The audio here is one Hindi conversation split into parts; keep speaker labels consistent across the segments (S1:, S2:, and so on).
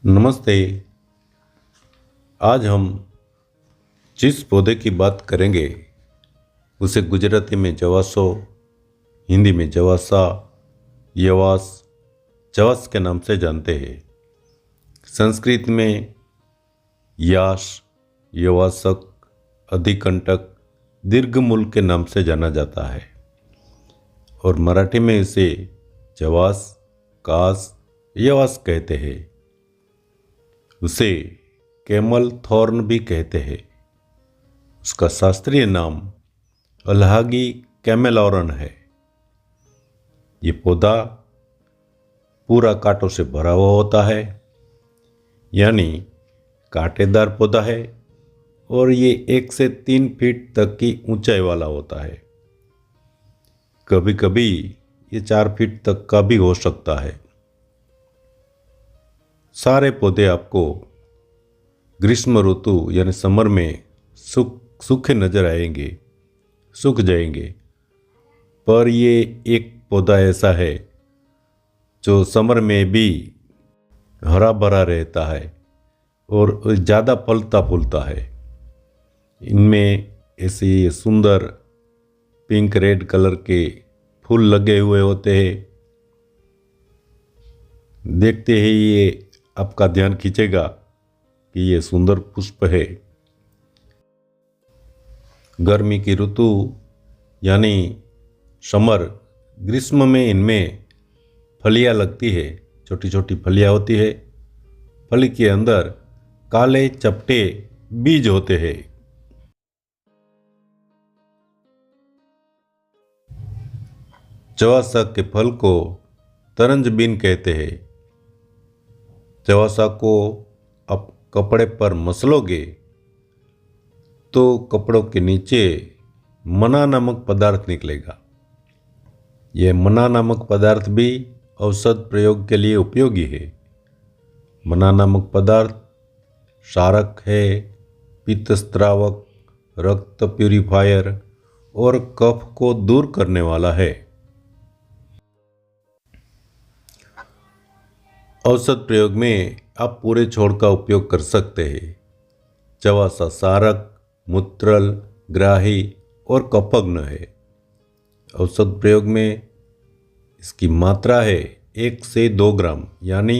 S1: नमस्ते। आज हम जिस पौधे की बात करेंगे उसे गुजराती में जवासो, हिंदी में जवासा, यवास, जवास के नाम से जानते हैं। संस्कृत में यास, यवासक, अधिकंटक, दीर्घमूल के नाम से जाना जाता है और मराठी में इसे जवास, कास, यवास कहते हैं। उसे कैमल थॉर्न भी कहते हैं। उसका शास्त्रीय नाम अल्हागी कैमेलॉरन है। ये पौधा पूरा कांटों से भरा हुआ होता है, यानी कांटेदार पौधा है और ये 1 से 3 फीट तक की ऊंचाई वाला होता है। कभी कभी ये 4 फीट तक का भी हो सकता है। सारे पौधे आपको ग्रीष्म ऋतु यानी समर में सूखे नजर आएंगे, सूख जाएंगे। पर ये एक पौधा ऐसा है जो समर में भी हरा भरा रहता है और ज़्यादा फलता फूलता है। इनमें ऐसे सुंदर पिंक रेड कलर के फूल लगे हुए होते हैं। देखते ही ये आपका ध्यान खींचेगा कि ये सुंदर पुष्प है। गर्मी की ऋतु यानी समर, ग्रीष्म में इनमें फलियां लगती है, छोटी छोटी फलियां होती है। फली के अंदर काले चपटे बीज होते हैं। चवासा के फल को तरंज बीन कहते हैं। चवासा को आप कपड़े पर मसलोगे तो कपड़ों के नीचे मना नामक पदार्थ निकलेगा। यह मना नामक पदार्थ भी औषध प्रयोग के लिए उपयोगी है। मना नामक पदार्थ क्षारक है, पित्तस्त्रावक, रक्त प्यूरिफायर और कफ को दूर करने वाला है। औषध प्रयोग में आप पूरे छोड़ का उपयोग कर सकते हैं। चवासा सारक, मूत्रल, ग्राही और कफग्न है। औषध प्रयोग में इसकी मात्रा है 1 से 2 ग्राम, यानी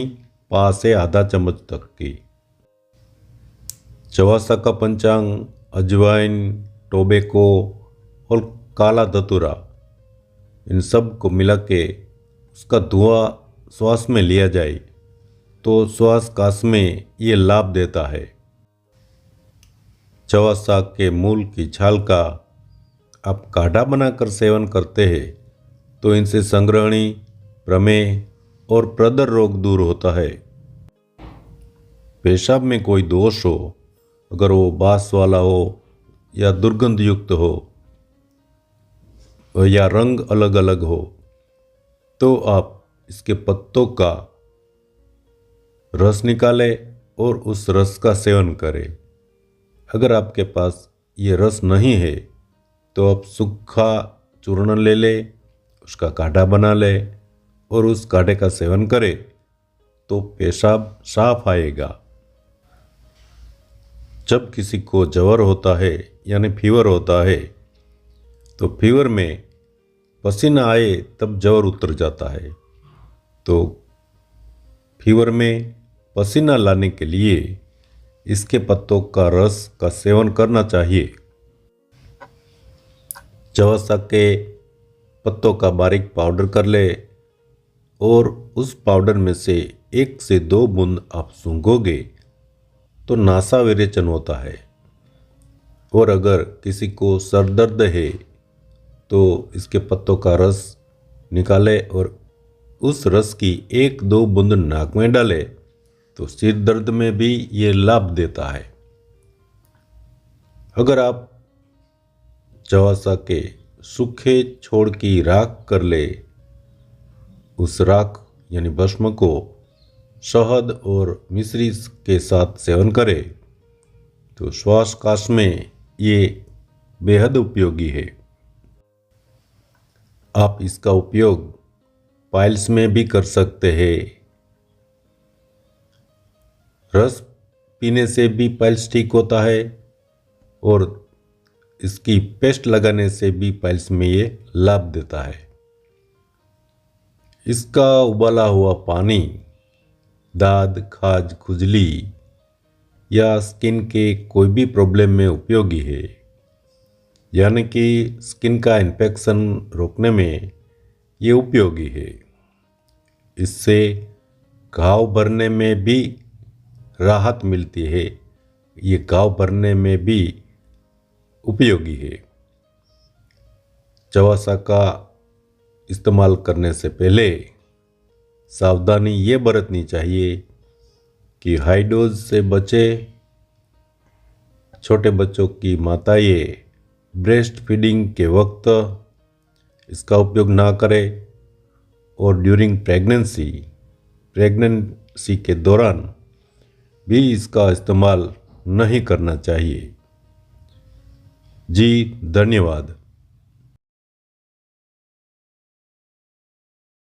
S1: पा से आधा चम्मच तक की। चवासा का पंचांग अजवाइन, टोबैको और काला धतूरा, इन सब को मिला के उसका धुआं श्वास में लिया जाए तो श्वास काश में ये लाभ देता है। चवासा के मूल की छाल का आप काढ़ा बनाकर सेवन करते हैं तो इनसे संग्रहणी, प्रमेह और प्रदर रोग दूर होता है। पेशाब में कोई दोष हो, अगर वो बास वाला हो या दुर्गंध युक्त हो या रंग अलग अलग हो, तो आप इसके पत्तों का रस निकालें और उस रस का सेवन करें। अगर आपके पास ये रस नहीं है तो आप सूखा चूर्ण ले लें, उसका काढ़ा बना लें और उस काढ़े का सेवन करें तो पेशाब साफ आएगा। जब किसी को ज्वर होता है यानी फीवर होता है तो फीवर में पसीना आए तब ज्वर उतर जाता है। तो फीवर में पसीना लाने के लिए इसके पत्तों का रस का सेवन करना चाहिए। चवासा के पत्तों का बारीक पाउडर कर ले और उस पाउडर में से 1 से 2 बूंद आप सूंघोगे तो नासा विरेचन होता है। और अगर किसी को सर दर्द है तो इसके पत्तों का रस निकाले और उस रस की 1-2 बूंद नाक में डाले तो सिर दर्द में भी ये लाभ देता है। अगर आप चवासा के सूखे छोड़ की राख कर ले, उस राख यानी भस्म को शहद और मिश्री के साथ सेवन करें तो श्वास काश में ये बेहद उपयोगी है। आप इसका उपयोग पाइल्स में भी कर सकते हैं। रस पीने से भी पाइल्स ठीक होता है और इसकी पेस्ट लगाने से भी पाइल्स में ये लाभ देता है। इसका उबाला हुआ पानी दाद, खाज, खुजली या स्किन के कोई भी प्रॉब्लम में उपयोगी है, यानी कि स्किन का इन्फेक्शन रोकने में ये उपयोगी है। इससे घाव भरने में भी राहत मिलती है, ये घाव भरने में भी उपयोगी है। चवासा का इस्तेमाल करने से पहले सावधानी ये बरतनी चाहिए कि हाई डोज से बचे। छोटे बच्चों की माताएं ब्रेस्ट फीडिंग के वक्त इसका उपयोग ना करें और ड्यूरिंग प्रेगनेंसी के दौरान भी इसका इस्तेमाल नहीं करना चाहिए। जी धन्यवाद।